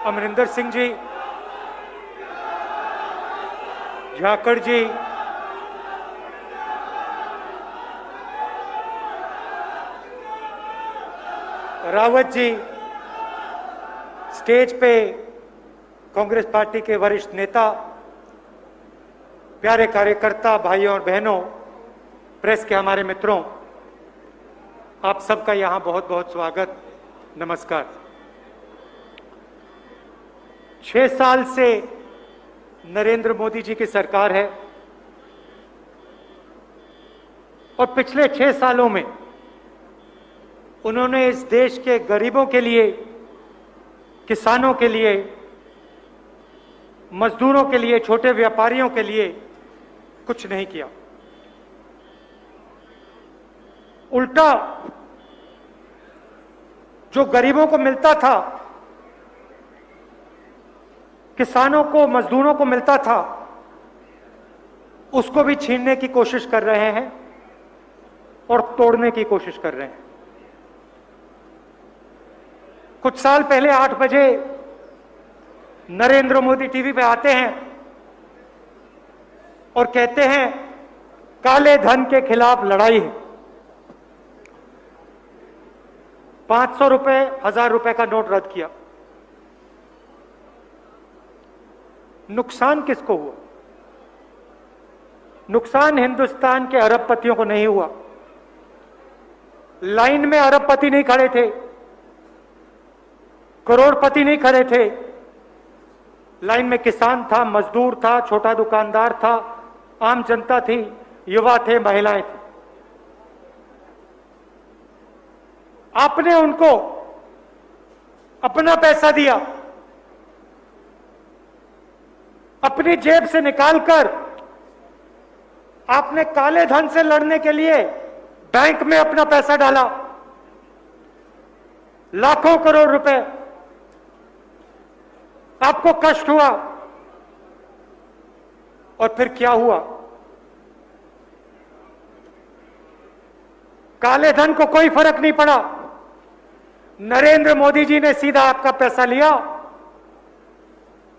अमरिंदर सिंह जी, झाकड़ जी, Rawat ji, stage पे Congress party के वरिष्ठ नेता, प्यारे कार्यकर्ता भाइयों और बहनों, प्रेस के हमारे मित्रों, आप सबका यहां बहुत बहुत स्वागत, नमस्कार। 6 साल से नरेंद्र मोदी जी की सरकार है और पिछले 6 सालों में उन्होंने इस देश के गरीबों के लिए, किसानों के लिए, मजदूरों के लिए, छोटे व्यापारियों के लिए कुछ नहीं किया। उल्टा जो गरीबों को मिलता था, किसानों को, मजदूरों को मिलता था, उसको भी छीनने की कोशिश कर रहे हैं और तोड़ने की कोशिश कर रहे हैं। कुछ साल पहले 8 बजे नरेंद्र मोदी टीवी पे आते हैं और कहते हैं काले धन के खिलाफ लड़ाई है। 500 रुपए, 1000 रुपए का नोट रद्द किया। नुकसान किसको हुआ? नुकसान हिंदुस्तान के अरबपतियों को नहीं हुआ। लाइन में अरबपति नहीं खड़े थे, करोड़पति नहीं खड़े थे। लाइन में किसान था, मजदूर था, छोटा दुकानदार था, आम जनता थी, युवा थे, महिलाएं थी। आपने उनको अपना पैसा दिया, अपनी जेब से निकालकर आपने काले धन से लड़ने के लिए बैंक में अपना पैसा डाला, लाखों करोड़ रुपए। आपको कष्ट हुआ और फिर क्या हुआ? काले धन को कोई फर्क नहीं पड़ा। नरेंद्र मोदी जी ने सीधा आपका पैसा लिया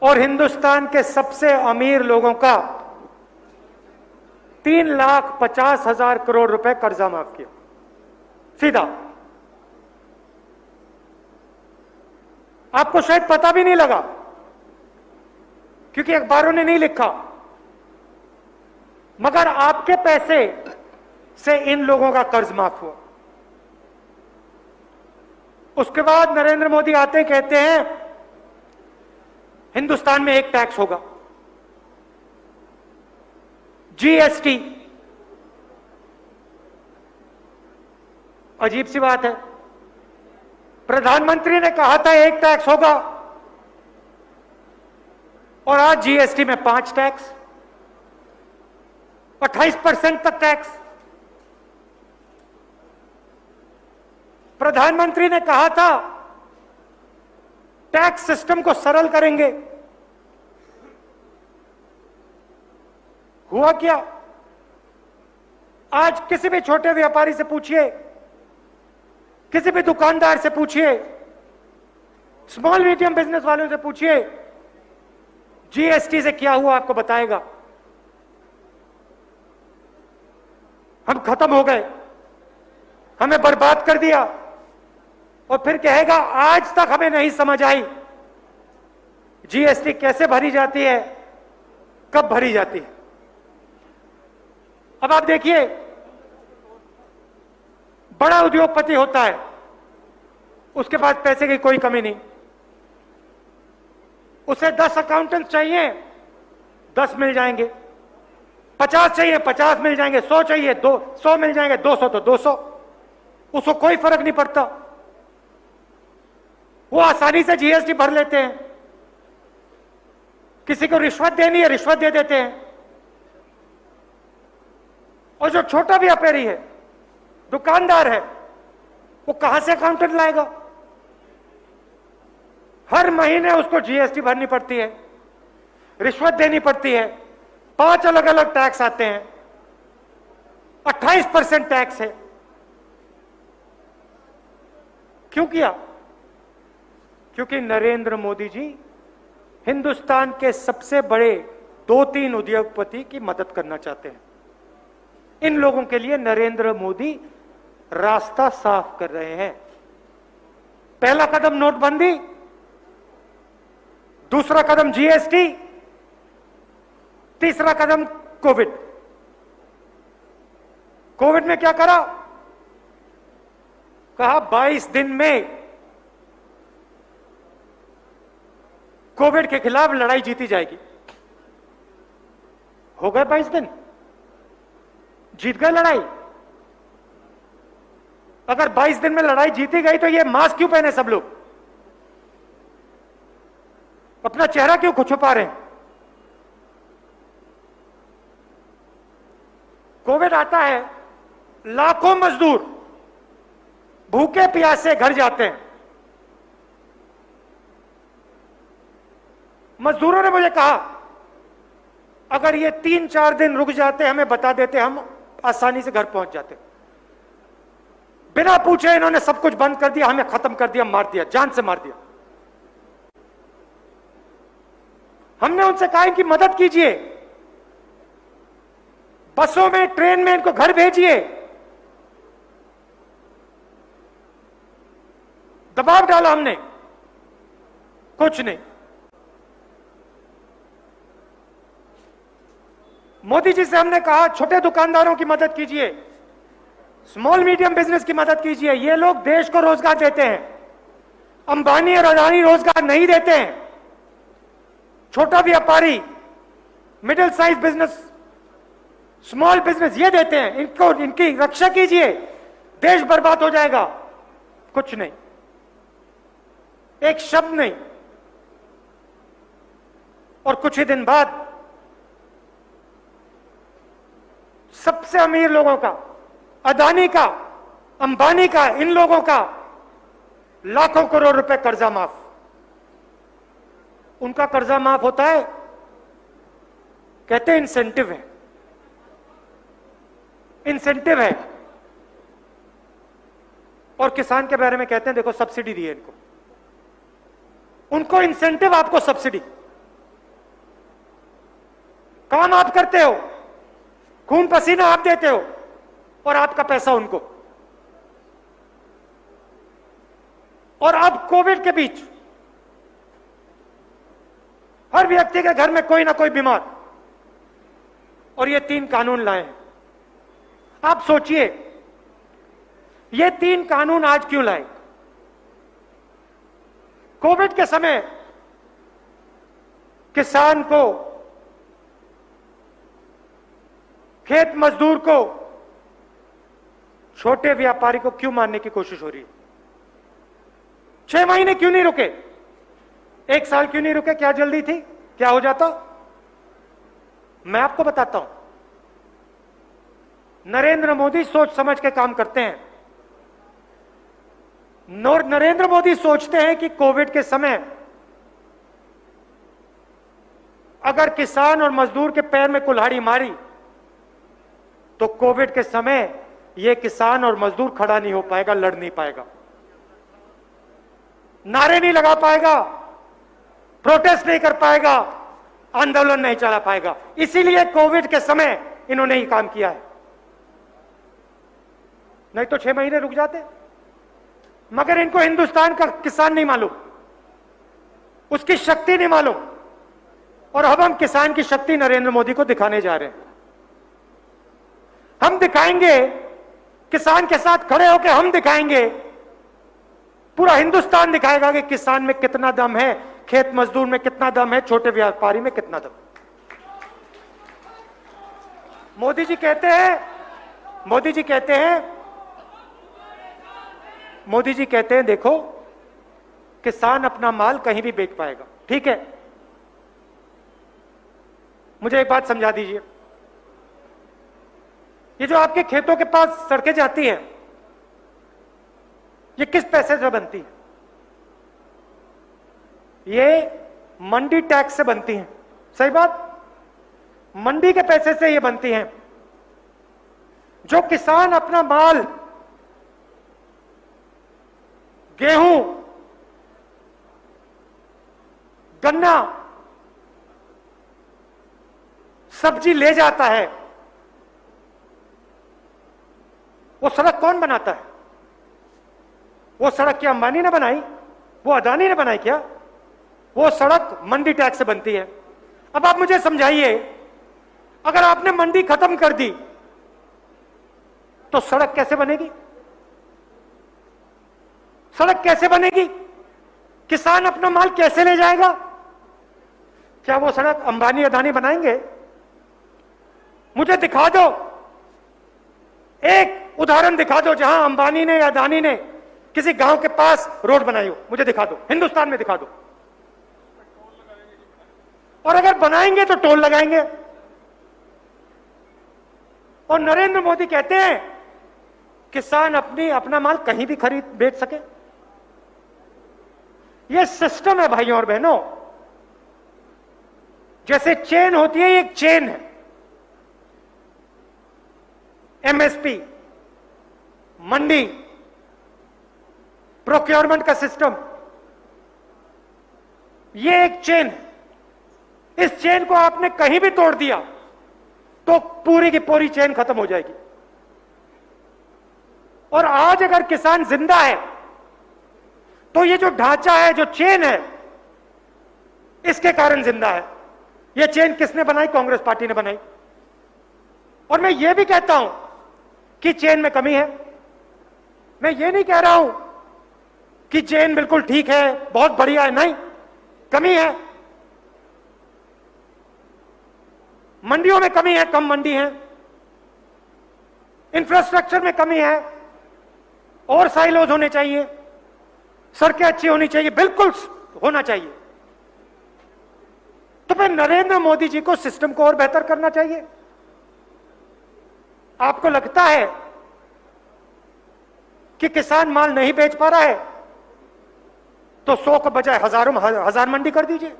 और हिंदुस्तान के सबसे अमीर लोगों का 3,50,000 करोड़ रुपए कर्जा माफ किया, सीधा। आपको शायद पता भी नहीं लगा क्योंकि अखबारों ने नहीं लिखा, मगर आपके पैसे से इन लोगों का कर्ज माफ हुआ। उसके बाद नरेंद्र मोदी आते कहते हैं हिंदुस्तान में एक टैक्स होगा, जीएसटी। अजीब सी बात है, प्रधानमंत्री ने कहा था एक टैक्स होगा और आज जीएसटी में 5 टैक्स, 28% तक टैक्स। प्रधानमंत्री ने कहा था टैक्स सिस्टम को सरल करेंगे। हुआ क्या? आज किसी भी छोटे व्यापारी से पूछिए, किसी भी दुकानदार से पूछिए, स्मॉल मीडियम बिजनेस वालों से पूछिए, जीएसटी से क्या हुआ आपको बताएगा। हम खत्म हो गए, हमें बर्बाद कर दिया, और फिर कहेगा आज तक हमें नहीं समझ आई जीएसटी कैसे भरी जाती है, कब भरी जाती है। अब आप देखिए, बड़ा उद्योगपति होता है, उसके पास पैसे की कोई कमी नहीं। उसे 10 अकाउंटेंट चाहिए, 10 मिल जाएंगे। 50 चाहिए, 50 मिल जाएंगे। 100 चाहिए, 100 मिल जाएंगे। 200 तो 200, उसको कोई फर्क नहीं पड़ता। वो आसानी से जीएसटी भर लेते हैं। किसी को रिश्वत देनी है, रिश्वत दे देते हैं। और जो छोटा व्यापारी है, दुकानदार है, वो कहां से अकाउंटेंट लाएगा? हर महीने उसको जीएसटी भरनी पड़ती है, रिश्वत देनी पड़ती है, 5 अलग अलग टैक्स आते हैं, 28% टैक्स है। क्यों किया? क्योंकि नरेंद्र मोदी जी हिंदुस्तान के सबसे बड़े 2-3 उद्योगपति की मदद करना चाहते हैं। इन लोगों के लिए नरेंद्र मोदी रास्ता साफ कर रहे हैं। पहला कदम नोटबंदी, दूसरा कदम जीएसटी, तीसरा कदम कोविड। कोविड में क्या करा? कहा 22 दिन में कोविड के खिलाफ लड़ाई जीती जाएगी। हो गए 22 दिन, जीत गए लड़ाई। अगर 22 दिन में लड़ाई जीती गई तो ये मास्क क्यों पहने सब लोग? अपना चेहरा क्यों छुपा रहे हैं? कोविड आता है, लाखों मजदूर भूखे प्यासे घर जाते हैं। मजदूरों ने मुझे कहा अगर ये 3-4 दिन रुक जाते, हमें बता देते, हम आसानी से घर पहुंच जाते। बिना पूछे इन्होंने सब कुछ बंद कर दिया, हमें खत्म कर दिया, मार दिया, जान से मार दिया। हमने उनसे कहा कि मदद कीजिए, बसों में, ट्रेन में इनको घर भेजिए। दबाव डाला हमने, कुछ नहीं। मोदी जी से हमने कहा छोटे दुकानदारों की मदद कीजिए, स्मॉल मीडियम बिजनेस की मदद कीजिए। ये लोग देश को रोजगार देते हैं, अंबानी और अडानी रोजगार नहीं देते हैं। छोटा व्यापारी, middle size business, small business ये देते हैं। इनको, इनकी रक्षा कीजिए, देश बर्बाद हो जाएगा। कुछ नहीं, एक शब्द नहीं। और कुछ ही दिन बाद सबसे अमीर लोगों का, अदानी का, अंबानी का, इन लोगों का लाखों करोड़ रुपए कर्जा माफ। उनका कर्जा माफ होता है, कहते हैं इंसेंटिव है, इंसेंटिव है। और किसान के बारे में कहते हैं देखो सब्सिडी दी है इनको। उनको इंसेंटिव, आपको सब्सिडी। काम आप करते हो, खून पसीना आप देते हो, और आपका पैसा उनको। और अब कोविड के बीच हर व्यक्ति के घर में कोई ना कोई बीमार, और ये 3 कानून लाए हैं। आप सोचिए ये 3 कानून आज क्यों लाए? कोविड के समय किसान को, खेत मजदूर को, छोटे व्यापारी को क्यों मारने की कोशिश हो रही है? 6 महीने क्यों नहीं रुके? 1 साल क्यों नहीं रुके? क्या जल्दी थी? क्या हो जाता? मैं आपको बताता हूं। नरेंद्र मोदी सोच समझ के काम करते हैं। नरेंद्र मोदी सोचते हैं कि कोविड के समय अगर किसान और मजदूर के पैर में कुल्हाड़ी मारी तो कोविड के समय यह किसान और मजदूर खड़ा नहीं हो पाएगा, लड़ नहीं पाएगा, नारे नहीं लगा पाएगा, प्रोटेस्ट नहीं कर पाएगा, आंदोलन नहीं चला पाएगा। इसीलिए कोविड के समय इन्होंने ही काम किया है। नहीं तो 6 महीने रुक जाते। मगर इनको हिंदुस्तान का किसान नहीं मालूम, उसकी शक्ति नहीं मालूम। और अब हम किसान की शक्ति नरेंद्र मोदी को दिखाने जा रहे हैं। हम दिखाएंगे, किसान के साथ खड़े होकर हम दिखाएंगे, पूरा हिंदुस्तान दिखाएगा कि किसान में कितना दम है, खेत मजदूर में कितना दम है, छोटे व्यापारी में कितना दम। मोदी जी कहते हैं, मोदी जी कहते हैं देखो किसान अपना माल कहीं भी बेच पाएगा। ठीक है, मुझे एक बात समझा दीजिए। ये जो आपके खेतों के पास सड़कें जाती हैं, ये किस पैसे से बनती है? ये मंडी टैक्स से बनती हैं। सही बात, मंडी के पैसे से ये बनती हैं। जो किसान अपना माल, गेहूं, गन्ना, सब्जी ले जाता है, वो सड़क कौन बनाता है? वो सड़क क्या अंबानी ने बनाई? वो अदानी ने बनाई क्या? वो सड़क मंडी टैक्स से बनती है। अब आप मुझे समझाइए, अगर आपने मंडी खत्म कर दी तो सड़क कैसे बनेगी? सड़क कैसे बनेगी? किसान अपना माल कैसे ले जाएगा? क्या वो सड़क अंबानी अदानी बनाएंगे? मुझे दिखा दो, एक उदाहरण दिखा दो जहां अंबानी ने या अदानी ने किसी गांव के पास रोड बनाई हो, मुझे दिखा दो, हिंदुस्तान में दिखा दो। और अगर बनाएंगे तो टोल लगाएंगे। और नरेंद्र मोदी कहते हैं किसान अपना माल कहीं भी खरीद बेच सके। यह सिस्टम है भाइयों और बहनों। जैसे चेन होती है, एक चेन है, एमएसपी, मंडी, प्रोक्योरमेंट का सिस्टम, यह एक चेन है। इस चेन को आपने कहीं भी तोड़ दिया तो पूरी की पूरी चेन खत्म हो जाएगी। और आज अगर किसान जिंदा है तो ये जो ढांचा है, जो चेन है, इसके कारण जिंदा है। ये चेन किसने बनाई? कांग्रेस पार्टी ने बनाई। और मैं ये भी कहता हूं कि चेन में कमी है। मैं ये नहीं कह रहा हूं कि चेन बिल्कुल ठीक है, बहुत बढ़िया है, नहीं, कमी है। मंडियों में कमी है, कम मंडी है, इंफ्रास्ट्रक्चर में कमी है, और साइलोज होने चाहिए, सड़कें अच्छी होनी चाहिए, बिल्कुल होना चाहिए। तो फिर नरेंद्र मोदी जी को सिस्टम को और बेहतर करना चाहिए। आपको लगता है कि किसान माल नहीं बेच पा रहा है तो 100 के बजाय हजार मंडी कर दीजिए,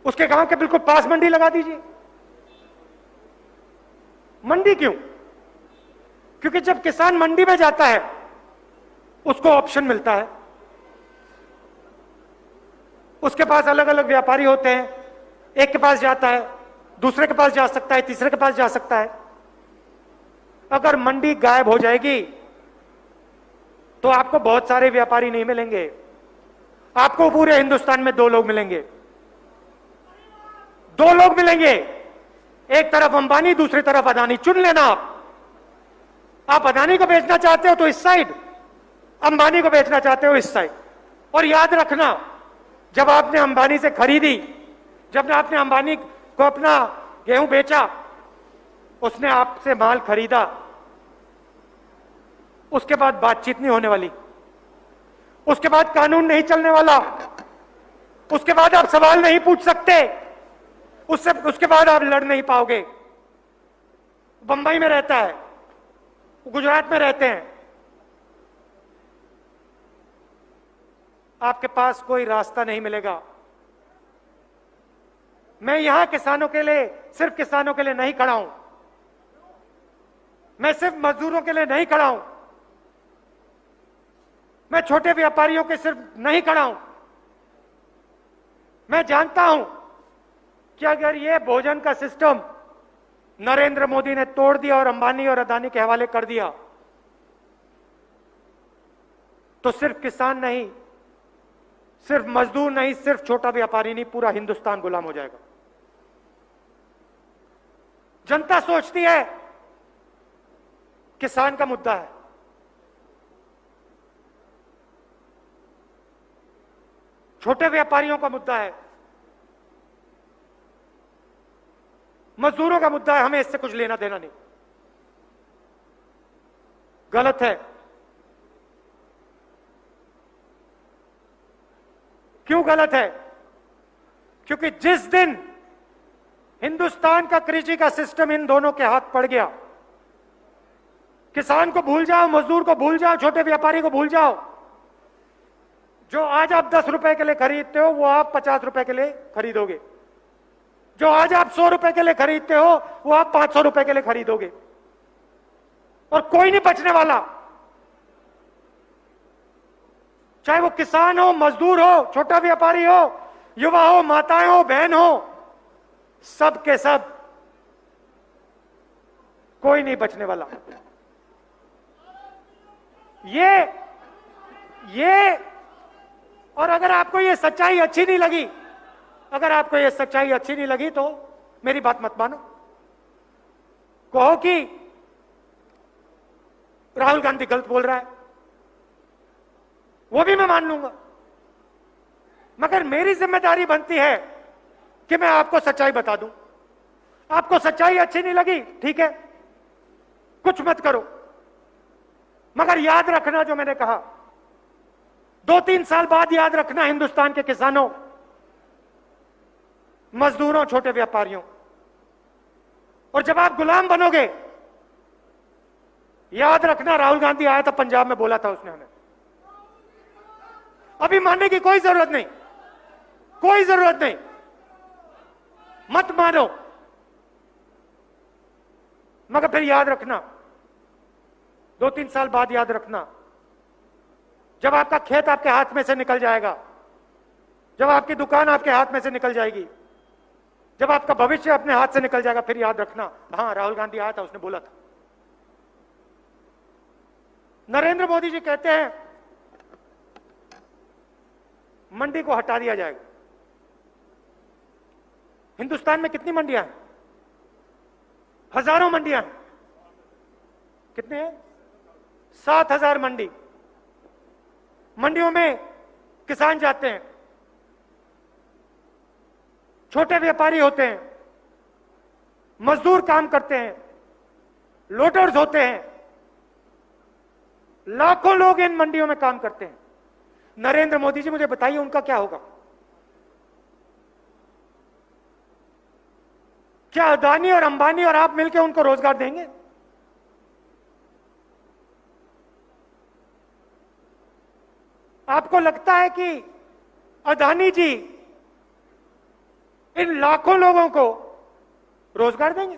उसके गांव के बिल्कुल पास मंडी लगा दीजिए। मंडी क्यों? क्योंकि जब किसान मंडी में जाता है उसको ऑप्शन मिलता है, उसके पास अलग अलग व्यापारी होते हैं, एक के पास जाता है, दूसरे के पास जा सकता है, तीसरे के पास जा सकता है। अगर मंडी गायब हो जाएगी तो आपको बहुत सारे व्यापारी नहीं मिलेंगे, आपको पूरे हिंदुस्तान में 2 लोग मिलेंगे। 2 लोग मिलेंगे, एक तरफ अंबानी, दूसरी तरफ अदानी। चुन लेना आप अदानी को बेचना चाहते हो तो इस साइड, अंबानी को बेचना चाहते हो इस साइड। और याद रखना, जब आपने अंबानी से खरीदी, जब आपने अंबानी को अपना गेहूं बेचा, उसने आपसे माल खरीदा, उसके बाद बातचीत नहीं होने वाली, उसके बाद कानून नहीं चलने वाला, उसके बाद आप सवाल नहीं पूछ सकते, उसके बाद आप लड़ नहीं पाओगे। बंबई में रहता है, गुजरात में रहते हैं, आपके पास कोई रास्ता नहीं मिलेगा। मैं यहां किसानों के लिए, सिर्फ किसानों के लिए नहीं खड़ा हूं, मैं सिर्फ मजदूरों के लिए नहीं खड़ा हूं, मैं छोटे व्यापारियों के सिर्फ नहीं खड़ा हूं। मैं जानता हूं कि अगर यह भोजन का सिस्टम नरेंद्र मोदी ने तोड़ दिया और अंबानी और अदानी के हवाले कर दिया तो सिर्फ किसान नहीं, सिर्फ मजदूर नहीं, सिर्फ छोटा व्यापारी नहीं, पूरा हिंदुस्तान गुलाम हो जाएगा। जनता सोचती है किसान का मुद्दा है, छोटे व्यापारियों का मुद्दा है, मजदूरों का मुद्दा है, हमें इससे कुछ लेना देना नहीं। गलत है। क्यों गलत है? क्योंकि जिस दिन हिंदुस्तान का कृषि का सिस्टम इन दोनों के हाथ पड़ गया, किसान को भूल जाओ, मजदूर को भूल जाओ, छोटे व्यापारी को भूल जाओ, जो आज आप 10 रुपए के लिए खरीदते हो वो आप 50 रुपए के लिए खरीदोगे, जो आज आप 100 रुपए के लिए खरीदते हो वो आप 500 रुपए के लिए खरीदोगे, और कोई नहीं बचने वाला। चाहे वो किसान हो, मजदूर हो, छोटा व्यापारी हो, युवा हो, माताएं हो, बहन हो, सब के सब, कोई नहीं बचने वाला। ये और अगर आपको ये सच्चाई अच्छी नहीं लगी, अगर आपको ये सच्चाई अच्छी नहीं लगी तो मेरी बात मत मानो। कहो कि राहुल गांधी गलत बोल रहा है, वो भी मैं मान लूंगा, मगर मेरी जिम्मेदारी बनती है कि मैं आपको सच्चाई बता दूं। आपको सच्चाई अच्छी नहीं लगी, ठीक है, कुछ मत करो, मगर याद रखना जो मैंने कहा, 2-3 साल बाद याद रखना, हिंदुस्तान के किसानों, मजदूरों, छोटे व्यापारियों, और जब आप गुलाम बनोगे, याद रखना, राहुल गांधी आया था पंजाब में, बोला था उसने हमें, अभी मानने की कोई जरूरत नहीं, कोई जरूरत नहीं, मत मानो, मगर फिर याद रखना, 2-3 साल बाद याद रखना, जब आपका खेत आपके हाथ में से निकल जाएगा, जब आपकी दुकान आपके हाथ में से निकल जाएगी, जब आपका भविष्य अपने हाथ से निकल जाएगा, फिर याद रखना, हां राहुल गांधी आया था, उसने बोला था। नरेंद्र मोदी जी कहते हैं मंडी को हटा दिया जाएगा। हिंदुस्तान में कितनी मंडियां हैं? हजारों मंडियां हैं। कितने हैं? 7,000 मंडी। मंडियों में किसान जाते हैं, छोटे व्यापारी होते हैं, मजदूर काम करते हैं, लोडर्स होते हैं, लाखों लोग इन मंडियों में काम करते हैं। नरेंद्र मोदी जी मुझे बताइए उनका क्या होगा? क्या अदानी और अंबानी और आप मिलकर उनको रोजगार देंगे? आपको लगता है कि अदानी जी इन लाखों लोगों को रोजगार देंगे?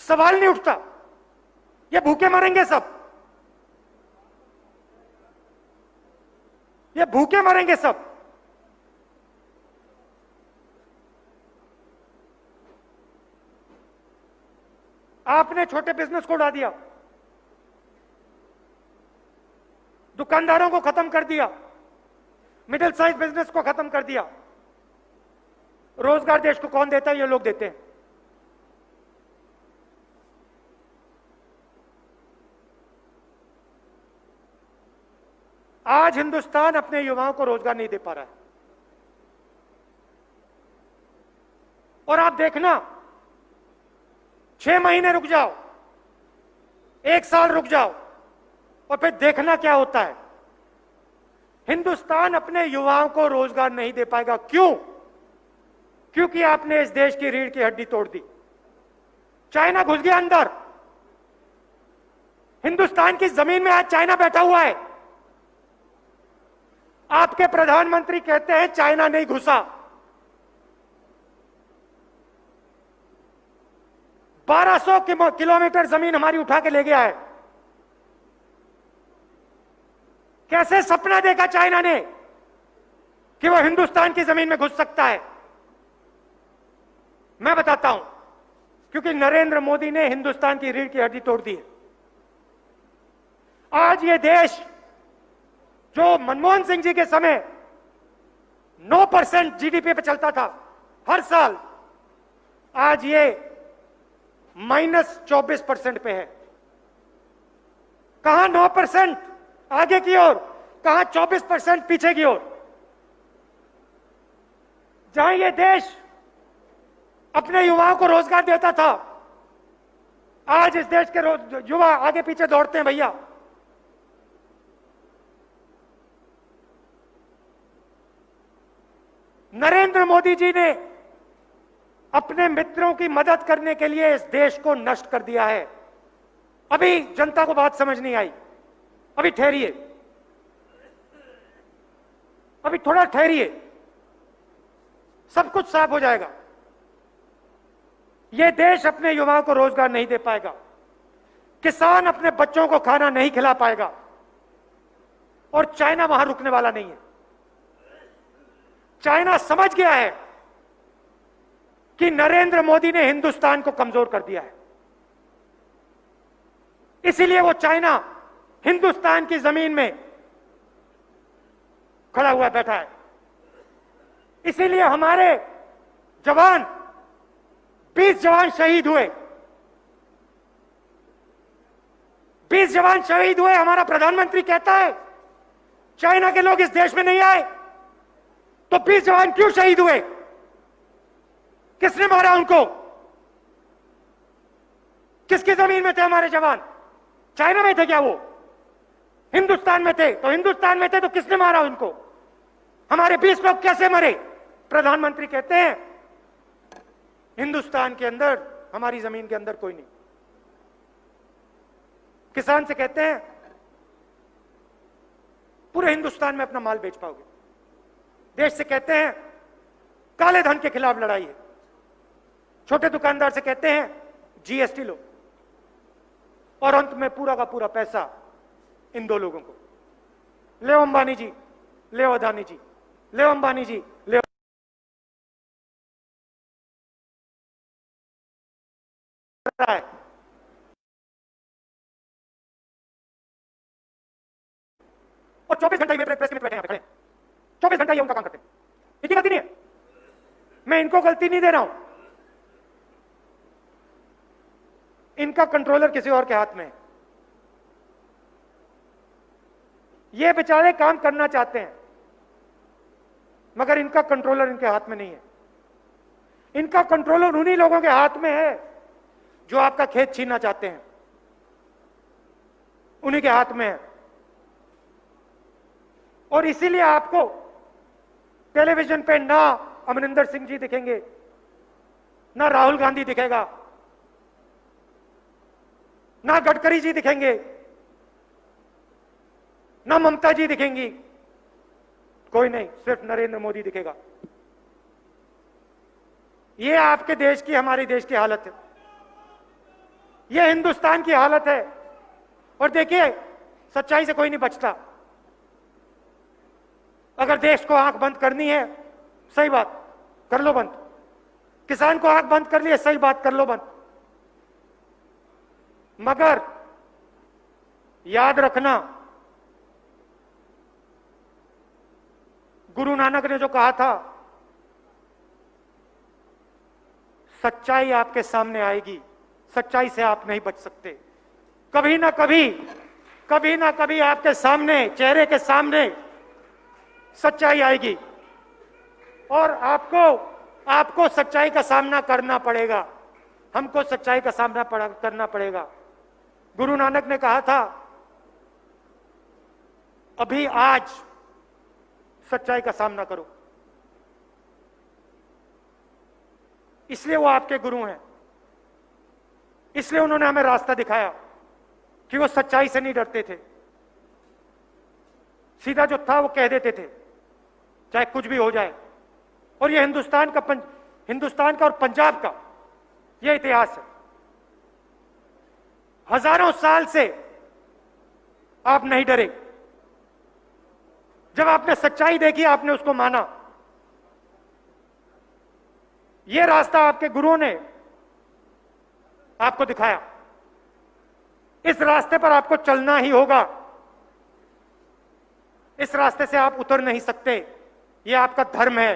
सवाल नहीं उठता, ये भूखे मरेंगे सब, ये भूखे मरेंगे सब। आपने छोटे बिजनेस को उड़ा दिया, दुकानदारों को खत्म कर दिया, मिडिल साइज बिजनेस को खत्म कर दिया। रोजगार देश को कौन देता है? ये लोग देते हैं। आज हिंदुस्तान अपने युवाओं को रोजगार नहीं दे पा रहा है, और आप देखना, 6 महीने रुक जाओ, 1 साल रुक जाओ, और फिर देखना क्या होता है। हिंदुस्तान अपने युवाओं को रोजगार नहीं दे पाएगा। क्यों? क्योंकि आपने इस देश की रीढ़ की हड्डी तोड़ दी। चाइना घुस गया अंदर, हिंदुस्तान की जमीन में आज चाइना बैठा हुआ है। आपके प्रधानमंत्री कहते हैं चाइना नहीं घुसा। 1200 किलोमीटर जमीन हमारी उठा के ले गया है। कैसे सपना देखा चाइना ने कि वह हिंदुस्तान की जमीन में घुस सकता है? मैं बताता हूं, क्योंकि नरेंद्र मोदी ने हिंदुस्तान की रीढ़ की हड्डी तोड़ दी है। आज ये देश जो मनमोहन सिंह जी के समय 9% जीडीपी पे चलता था हर साल, आज ये -24% पे है। कहां 9% आगे की ओर, कहां 24% पीछे की ओर। जहां ये देश अपने युवाओं को रोजगार देता था, आज इस देश के युवा आगे पीछे दौड़ते हैं भैया। नरेंद्र मोदी जी ने अपने मित्रों की मदद करने के लिए इस देश को नष्ट कर दिया है। अभी जनता को बात समझ नहीं आई, अभी ठहरिए, अभी थोड़ा ठहरिए, सब कुछ साफ हो जाएगा। यह देश अपने युवाओं को रोजगार नहीं दे पाएगा। किसान अपने बच्चों को खाना नहीं खिला पाएगा और चाइना वहां रुकने वाला नहीं है। चाइना समझ गया है कि नरेंद्र मोदी ने हिंदुस्तान को कमजोर कर दिया है, इसीलिए वो चाइना हिंदुस्तान की जमीन में खड़ा हुआ बैठा है। इसीलिए हमारे जवान 20 जवान शहीद हुए, 20 जवान शहीद हुए। हमारा प्रधानमंत्री कहता है चाइना के लोग इस देश में नहीं आए, तो 20 जवान क्यों शहीद हुए? किसने मारा उनको? किसकी जमीन में थे हमारे जवान? चाइना में थे क्या वो? हिंदुस्तान में थे। तो हिंदुस्तान में थे तो किसने मारा उनको? हमारे 20 लोग कैसे मरे? प्रधानमंत्री कहते हैं हिंदुस्तान के अंदर, हमारी जमीन के अंदर कोई नहीं। किसान से कहते हैं पूरे हिंदुस्तान में अपना माल बेच पाओगे। देश से कहते हैं काले धन के खिलाफ लड़ाई है। छोटे दुकानदार से कहते हैं जीएसटी लो, और अंत में पूरा का पूरा पैसा इन दो लोगों को। ले अंबानी जी, ले अदानी जी, ले अंबानी जी, ले रहा है। और 24 घंटा ये प्रेस में बैठे हैं, खड़े 24 घंटा ये उनका काम करते हैं। इनकी गलती नहीं है, मैं इनको गलती नहीं दे रहा हूं। इनका कंट्रोलर किसी और के हाथ में है। ये बेचारे काम करना चाहते हैं मगर इनका कंट्रोलर इनके हाथ में नहीं है। इनका कंट्रोलर उन्हीं लोगों के हाथ में है जो आपका खेत छीनना चाहते हैं, उन्हीं के हाथ में है। और इसीलिए आपको टेलीविजन पे ना अमरिंदर सिंह जी दिखेंगे, ना राहुल गांधी दिखेगा, ना गडकरी जी दिखेंगे, ना ममता जी दिखेंगी, कोई नहीं, सिर्फ नरेंद्र मोदी दिखेगा। ये आपके देश की, हमारे देश की हालत है, ये हिंदुस्तान की हालत है। और देखिए सच्चाई से कोई नहीं बचता। अगर देश को आंख बंद करनी है, सही बात, कर लो बंद। किसान को आंख बंद कर लिए, सही बात, कर लो बंद। मगर याद रखना, गुरु नानक ने जो कहा था, सच्चाई आपके सामने आएगी, सच्चाई से आप नहीं बच सकते। कभी ना कभी आपके सामने, चेहरे के सामने सच्चाई आएगी और आपको सच्चाई का सामना करना पड़ेगा। हमको सच्चाई का सामना करना पड़ेगा। गुरु नानक ने कहा था अभी आज सच्चाई का सामना करो। इसलिए वो आपके गुरु हैं, इसलिए उन्होंने हमें रास्ता दिखाया कि वो सच्चाई से नहीं डरते थे। सीधा जो था वो कह देते थे, चाहे कुछ भी हो जाए। और ये हिंदुस्तान का और पंजाब का ये इतिहास है। हजारों साल से आप नहीं डरे। जब आपने सच्चाई देखी, आपने उसको माना। यह रास्ता आपके गुरुओं ने आपको दिखाया। इस रास्ते पर आपको चलना ही होगा। इस रास्ते से आप उतर नहीं सकते। यह आपका धर्म है,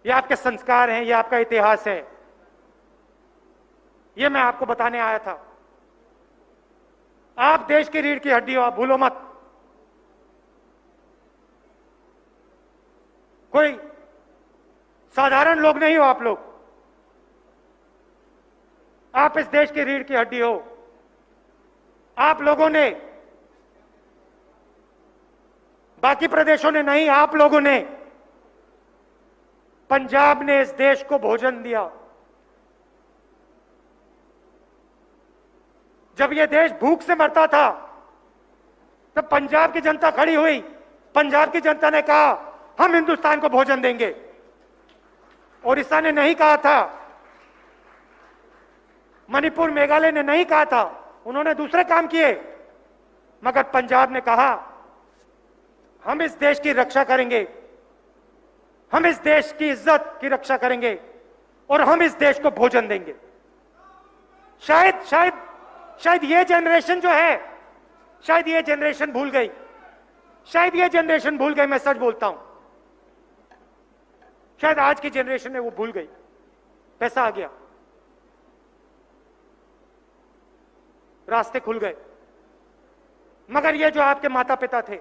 यह आपके संस्कार हैं, यह आपका इतिहास है। यह मैं आपको बताने आया था। आप देश की रीढ़ की हड्डी हो, आप भूलो मत। कोई साधारण लोग नहीं हो आप लोग। आप इस देश की रीढ़ की हड्डी हो। आप लोगों ने, बाकी प्रदेशों ने नहीं, आप लोगों ने, पंजाब ने इस देश को भोजन दिया। जब यह देश भूख से मरता था तब पंजाब की जनता खड़ी हुई। पंजाब की जनता ने कहा हम हिंदुस्तान को भोजन देंगे। ओडिशा ने नहीं कहा था, मणिपुर मेघालय ने नहीं कहा था, उन्होंने दूसरे काम किए, मगर पंजाब ने कहा हम इस देश की रक्षा करेंगे, हम इस देश की इज्जत की रक्षा करेंगे और हम इस देश को भोजन देंगे। शायद शायद शायद ये जनरेशन जो है, शायद ये जनरेशन भूल गई, शायद ये जनरेशन भूल गई, मैं सच बोलता हूं, शायद आज की जनरेशन ने वो भूल गई। पैसा आ गया, रास्ते खुल गए, मगर ये जो आपके माता पिता थे,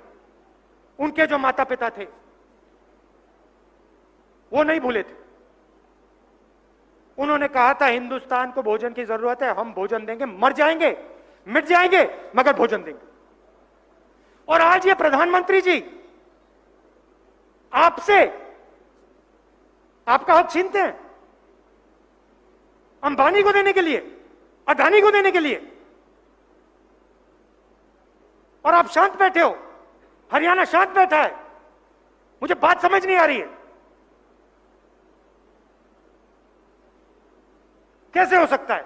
उनके जो माता पिता थे, वो नहीं भूले थे। उन्होंने कहा था हिंदुस्तान को भोजन की जरूरत है, हम भोजन देंगे, मर जाएंगे मिट जाएंगे मगर भोजन देंगे। और आज ये प्रधानमंत्री जी आपसे आपका हक छीनते हैं अंबानी को देने के लिए, अदानी को देने के लिए, और आप शांत बैठे हो। हरियाणा शांत बैठा है। मुझे बात समझ नहीं आ रही है, कैसे हो सकता है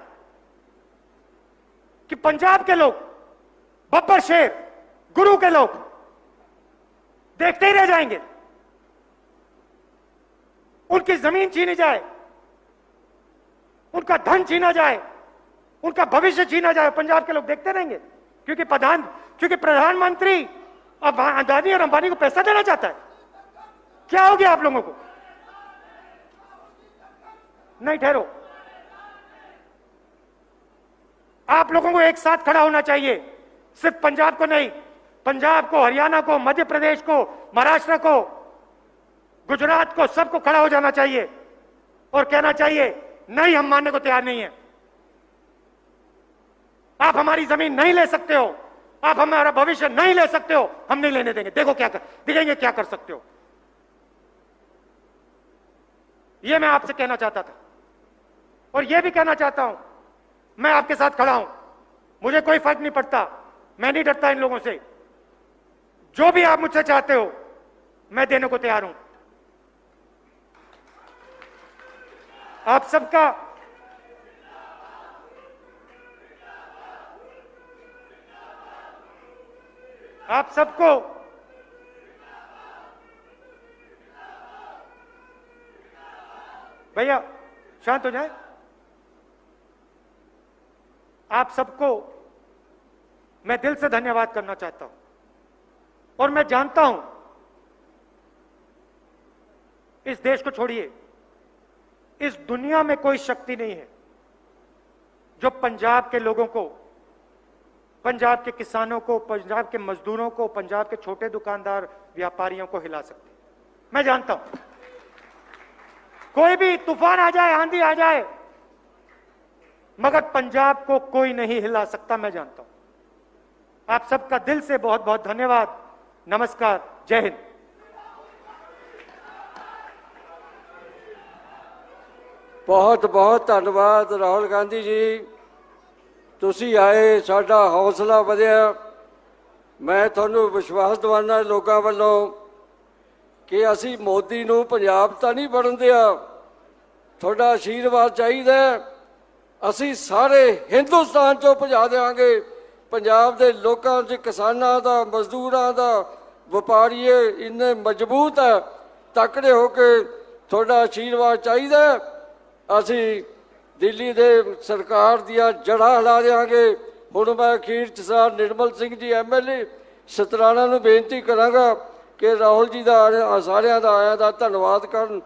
कि पंजाब के लोग, बब्बर शेर, गुरु के लोग देखते ही रह जाएंगे, उनकी जमीन छीनी जाए, उनका धन छीना जाए, उनका भविष्य छीना जाए, पंजाब के लोग देखते रहेंगे क्योंकि प्रधानमंत्री अब अदानी और अंबानी को पैसा देना चाहता है। क्या हो गया आप लोगों को? नहीं, ठहरो, आप लोगों को एक साथ खड़ा होना चाहिए। सिर्फ पंजाब को नहीं, पंजाब को, हरियाणा को, मध्य प्रदेश को, महाराष्ट्र को, गुजरात को, सबको खड़ा हो जाना चाहिए और कहना चाहिए नहीं, हम मानने को तैयार नहीं है। आप हमारी जमीन नहीं ले सकते हो, आप हमारा भविष्य नहीं ले सकते हो, हम नहीं लेने देंगे। देखो दिखेंगे क्या कर सकते हो। यह मैं आपसे कहना चाहता था और यह भी कहना चाहता हूं, मैं आपके साथ खड़ा हूं, मुझे कोई फर्क नहीं पड़ता, मैं नहीं डरता इन लोगों से। जो भी आप मुझसे चाहते हो मैं देने को तैयार हूं। आप सबका आप सबको भैया शांत हो जाए। आप सबको मैं दिल से धन्यवाद करना चाहता हूं और मैं जानता हूं इस देश को छोड़िए, इस दुनिया में कोई शक्ति नहीं है जो पंजाब के लोगों को, पंजाब के किसानों को, पंजाब के मजदूरों को, पंजाब के छोटे दुकानदार व्यापारियों को हिला सकती। मैं जानता हूं कोई भी तूफान आ जाए, आंधी आ जाए, मगर पंजाब को कोई नहीं हिला सकता। मैं जानता हूं। आप सबका दिल से बहुत बहुत धन्यवाद। नमस्कार, जय हिंद। बहुत बहुत धन्यवाद राहुल गांधी जी, तुसी आए, साडा हौसला वधिया। मैं तुहानू विश्वास दिवाना लोगों वालों कि असी मोदी नूं पंजाब तां नहीं बनन दिया, तुहाडा आशीर्वाद चाहिए। असी सारे हिंदुस्तान चों भजा देंगे। पंजाब के लोगों च किसानां दा, मजदूरां दा, व्यापारी इन्ने मजबूत है, तकड़े होके तुहाडा आशीर्वाद चाहिए। असी दिल्ली दे सरकार दियां जड़ां हिला देंगे। हुण मैं अखीर च सर निर्मल सिंह जी MLA सतराणा नूं बेनती करांगा कि राहुल जी का सारिਆਂ ਦਾ आया ਦਾ धन्यवाद करन।